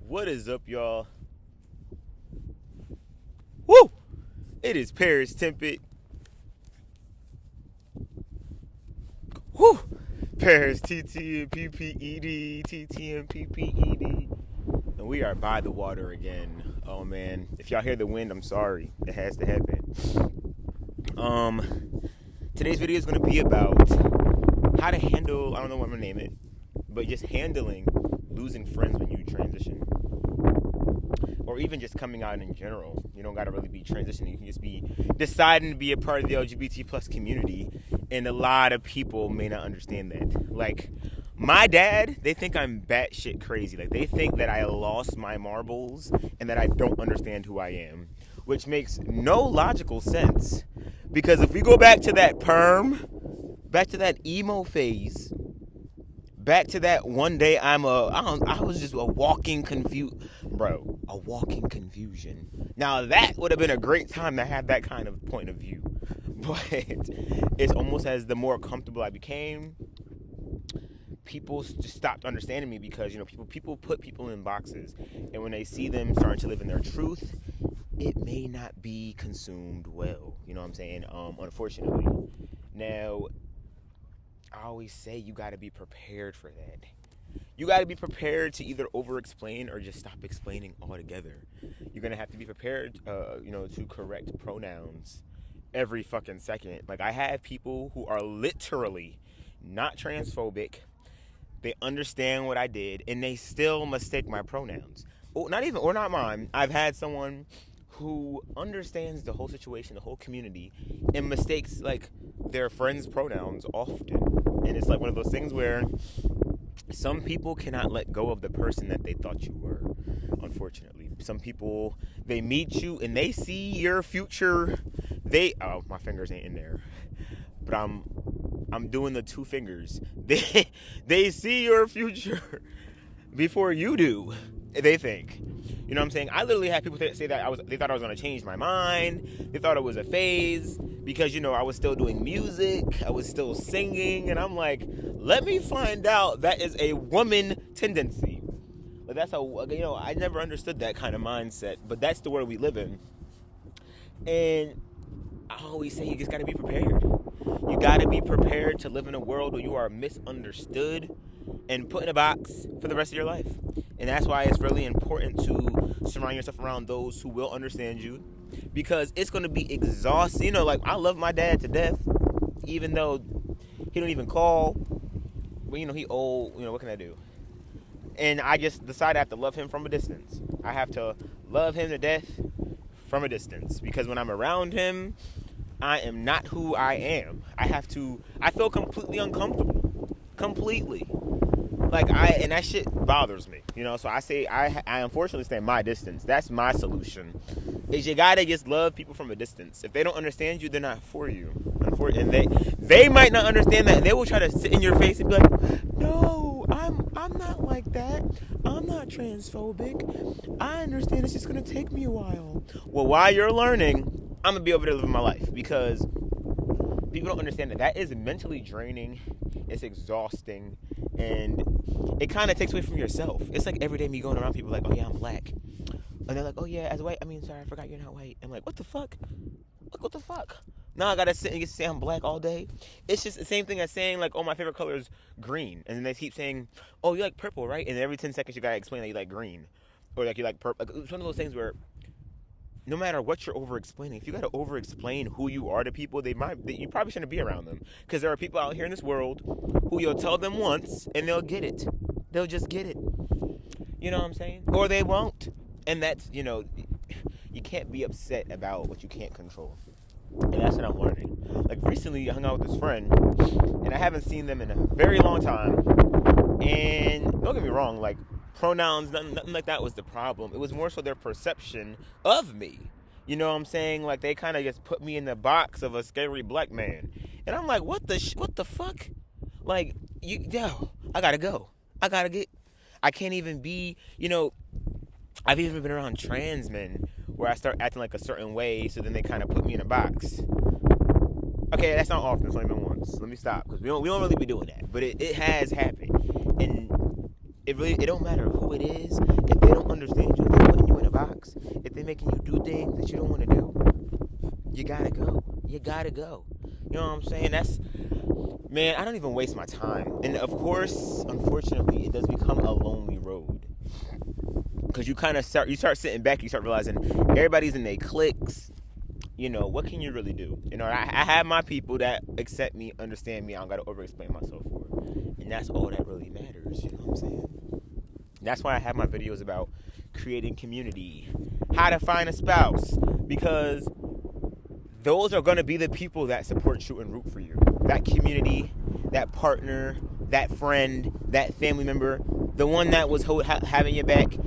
What is up, y'all? Woo! It is Paristtmpped. Woo! Paristtmpped. And we are by the water again. Oh man, if y'all hear the wind, I'm sorry. It has to happen. Today's video is going to be about how to handle, I don't know what I'm going to name it, but just handling losing friends when you transition. Or even just coming out in general. You don't got to really be transitioning. You can just be deciding to be a part of the LGBT plus community. And a lot of people may not understand that. Like, my dad, they think I'm batshit crazy. Like, they think that I lost my marbles and that I don't understand who I am. Which makes no logical sense. Because if we go back to that perm, back to that emo phase, back to that one day I was just a walking confusion. Now that would have been a great time to have that kind of point of view. But it's almost as the more comfortable I became, people just stopped understanding me because, you know, people put people in boxes. And when they see them starting to live in their truth, it may not be consumed well. You know what I'm saying? Unfortunately. Now, I always say you got to be prepared for that. You got to be prepared to either over-explain or just stop explaining altogether. You're going to have to be prepared, to correct pronouns every fucking second. Like, I have people who are literally not transphobic. They understand what I did, and they still mistake my pronouns. Not mine. I've had someone who understands the whole situation, the whole community, and mistakes, like, their friends' pronouns often. And it's like one of those things where some people cannot let go of the person that they thought you were, unfortunately. Some people, they meet you and they see your future. My fingers ain't in there. But I'm doing the two fingers. They see your future before you do, they think. You know what I'm saying? I literally had people say that they thought I was going to change my mind. They thought it was a phase because, you know, I was still doing music. I was still singing. And I'm like, let me find out that is a woman tendency. Like, that's I never understood that kind of mindset. But that's the world we live in. And I always say you just got to be prepared. You got to be prepared to live in a world where you are misunderstood and put in a box for the rest of your life. And that's why it's really important to surround yourself around those who will understand you, because it's going to be exhausting. You know, like, I love my dad to death, even though he don't even call. But, you know, he old. You know, what can I do? And I just decided I have to love him from a distance. I have to love him to death from a distance, because when I'm around him, I am not who I am. I feel completely uncomfortable. Completely. And that shit bothers me, you know. So I say I unfortunately stay my distance. That's my solution. Is you gotta just love people from a distance. If they don't understand you, they're not for you. And they might not understand that. They will try to sit in your face and be like, "No, I'm not like that. I'm not transphobic. I understand. It's just gonna take me a while." Well, while you're learning, I'm gonna be over there living my life, because people don't understand that is mentally draining. It's exhausting, and it kind of takes away from yourself. It's like every day me going around people like, "Oh yeah, I'm black," and they're like, "Oh yeah, as white, sorry, I forgot you're not white." I'm like, what the fuck? Like, what the fuck? Now I gotta sit and say I'm black all day. It's just the same thing as saying, like, "Oh, my favorite color is green," and then they keep saying, "Oh, you like purple, right?" And then every 10 seconds you gotta explain that you like green, or like you like purple. Like, it's one of those things where no matter what you're over-explaining, if you got to over-explain who you are to people, you probably shouldn't be around them. Because there are people out here in this world who you'll tell them once and they'll get it. They'll just get it. You know what I'm saying? Or they won't. And that's, you can't be upset about what you can't control. And that's what I'm learning. Like, recently I hung out with this friend, and I haven't seen them in a very long time. And don't get me wrong, like, pronouns, nothing like that was the problem. It was more so their perception of me. You know what I'm saying? Like, they kind of just put me in the box of a scary black man. And I'm like, what the fuck? Like, I gotta go. I can't even be, I've even been around trans men where I start acting like a certain way, so then they kind of put me in a box. Okay, that's not often, it's only been once. Let me stop, because we don't really be doing that. But it has happened. And it don't matter who it is. If they don't understand making you do things that you don't want to do, you gotta go. You gotta go. You know what I'm saying? Man, I don't even waste my time. And of course, unfortunately, it does become a lonely road. Because you start sitting back, you start realizing everybody's in their cliques. What can you really do? I have my people that accept me, understand me. I don't got to over-explain myself for it. And that's all that really matters, you know what I'm saying? That's why I have my videos about creating community, how to find a spouse, because those are going to be the people that support you and root for you. That community, that partner, that friend, that family member, the one that was having your back,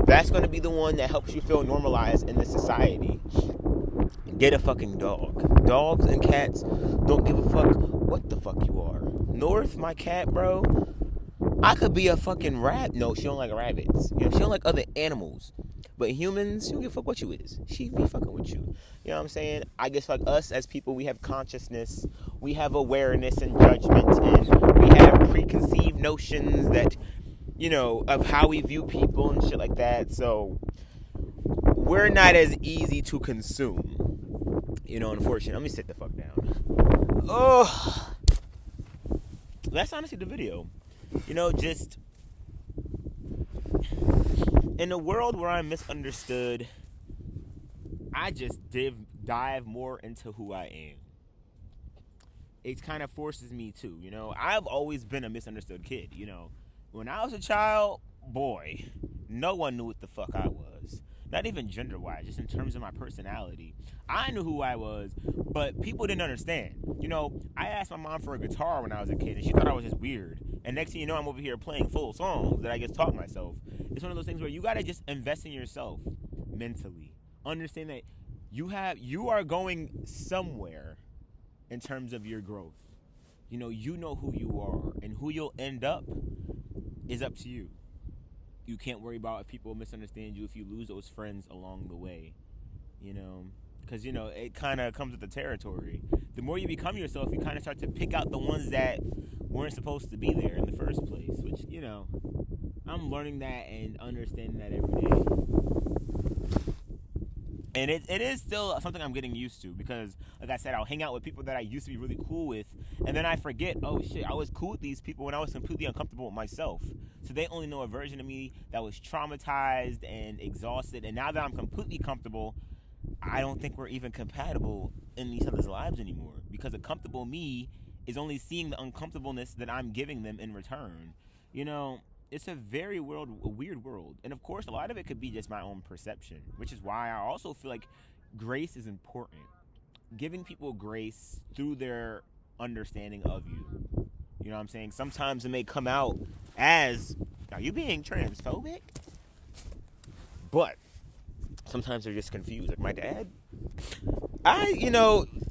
that's going to be the one that helps you feel normalized in this society. Get a fucking dog. Dogs and cats don't give a fuck what the fuck you are. North, my cat, bro, I could be a fucking rabbit. No, she don't like rabbits. She don't like other animals. But humans, she don't give a fuck what you is. She be fucking with you. You know what I'm saying? I guess like us as people, we have consciousness, we have awareness and judgment, and we have preconceived notions that, of how we view people and shit like that. So we're not as easy to consume. Unfortunately. Let me sit the fuck down. Oh, that's honestly the video. Just in a world where I'm misunderstood, I just dive more into who I am. It kind of forces me to, I've always been a misunderstood kid, When I was a child, boy, no one knew what the fuck I was. Not even gender-wise, just in terms of my personality. I knew who I was, but people didn't understand. I asked my mom for a guitar when I was a kid, and she thought I was just weird. And next thing you know, I'm over here playing full songs that I just taught myself. It's one of those things where you gotta just invest in yourself mentally. Understand that you are going somewhere in terms of your growth. You know who you are, and who you'll end up is up to you. You can't worry about if people misunderstand you, if you lose those friends along the way, because, it kind of comes with the territory. The more you become yourself, you kind of start to pick out the ones that weren't supposed to be there in the first place, which, I'm learning that and understanding that every day. And it is still something I'm getting used to because, like I said, I'll hang out with people that I used to be really cool with, and then I forget, oh shit, I was cool with these people when I was completely uncomfortable with myself. So they only know a version of me that was traumatized and exhausted, and now that I'm completely comfortable, I don't think we're even compatible in each other's lives anymore, because a comfortable me is only seeing the uncomfortableness that I'm giving them in return. It's a very weird world. And of course, a lot of it could be just my own perception, which is why I also feel like grace is important. Giving people grace through their understanding of you. You know what I'm saying? Sometimes it may come out as, are you being transphobic? But sometimes they're just confused. Like my dad,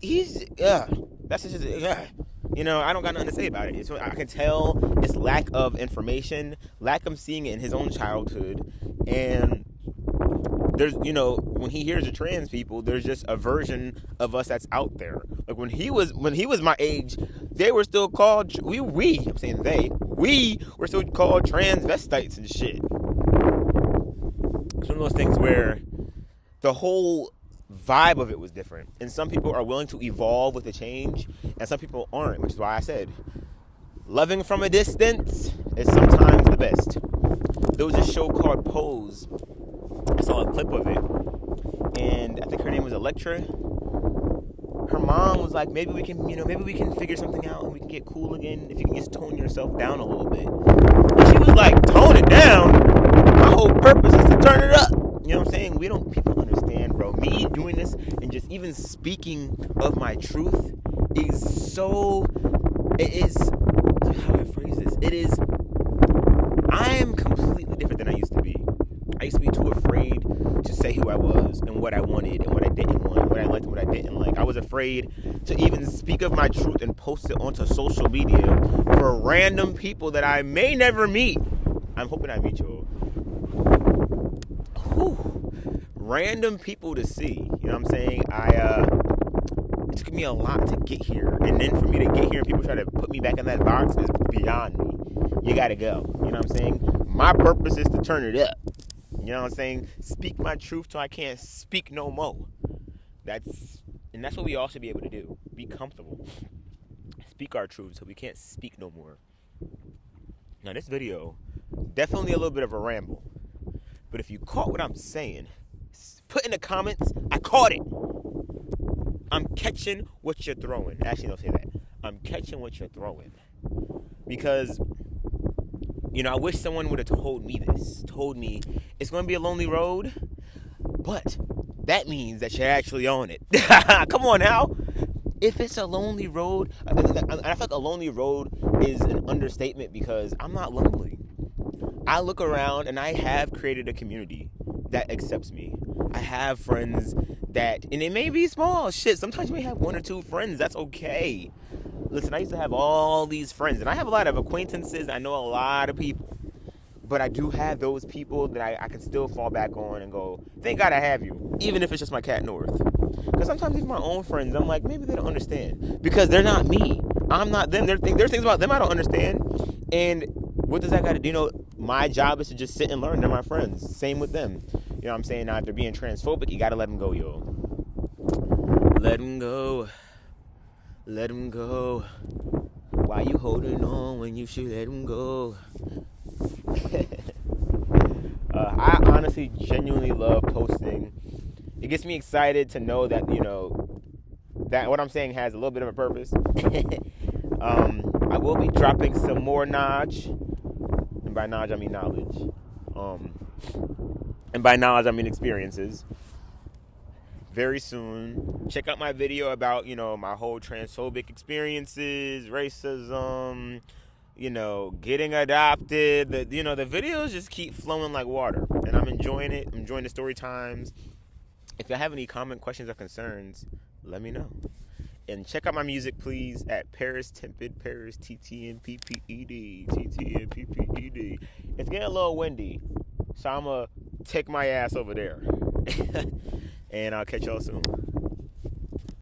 he's, that's just, I don't got nothing to say about it. I can tell it's lack of information, lack of seeing it in his own childhood, and there's, when he hears the trans people, there's just a version of us that's out there. Like when he was my age, they were still called we were still called transvestites and shit. It's one of those things where the whole vibe of it was different, and some people are willing to evolve with the change, and some people aren't, which is why I said loving from a distance is sometimes the best. There was a show called Pose. I saw a clip of it, and I think her name was Electra. Her mom was like, maybe we can figure something out and we can get cool again if you can just tone yourself down a little bit. And she was like, tone it down? My whole purpose is to turn it up. You know what I'm saying? People don't understand, bro. Me doing this and just even speaking of my truth how I phrase this, I am completely different than I used to be. I used to be too afraid to say who I was and what I wanted and what I didn't want, what I liked and what I didn't like. I was afraid to even speak of my truth and post it onto social media for random people that I may never meet. I'm hoping I meet you all. Random people to see. You know what I'm saying? It took me a lot to get here. And then for me to get here and people try to put me back in that box is beyond me. You gotta go. You know what I'm saying? My purpose is to turn it up. You know what I'm saying? Speak my truth till I can't speak no more. That's what we all should be able to do. Be comfortable. Speak our truth so we can't speak no more. Now this video, definitely a little bit of a ramble. But if you caught what I'm saying, put in the comments, I caught it. I'm catching what you're throwing. Actually, don't say that. I'm catching what you're throwing. Because, I wish someone would have told me this. Told me it's going to be a lonely road. But that means that you're actually on it. Come on now. If it's a lonely road, I feel like a lonely road is an understatement because I'm not lonely. I look around and I have created a community that accepts me. I have friends that, and it may be small, shit, sometimes you may have 1 or 2 friends, that's okay. Listen, I used to have all these friends, and I have a lot of acquaintances, I know a lot of people. But I do have those people that I can still fall back on and go, thank God I have you, even if it's just my cat North. Because sometimes even my own friends, I'm like, maybe they don't understand. Because they're not me. I'm not them. There's things about them I don't understand. And what does that got to do? My job is to just sit and learn. They're my friends. Same with them. You know what I'm saying? Now, if they're being transphobic, you got to let them go, yo. Let them go. Let them go. Why you holding on when you should let them go? I honestly genuinely love posting. It gets me excited to know that that what I'm saying has a little bit of a purpose. I will be dropping some more knowledge, and by knowledge I mean knowledge, and by knowledge I mean experiences. Very soon. Check out my video about my whole transphobic experiences, racism, getting adopted. The videos just keep flowing like water, and I'm enjoying it. I'm enjoying the story times. If you have any comment, questions, or concerns, let me know. And check out my music, please, at Paristtmpped, Paristtmpped, Ttmpped. It's getting a little windy, so I'm going to take my ass over there. And I'll catch y'all soon.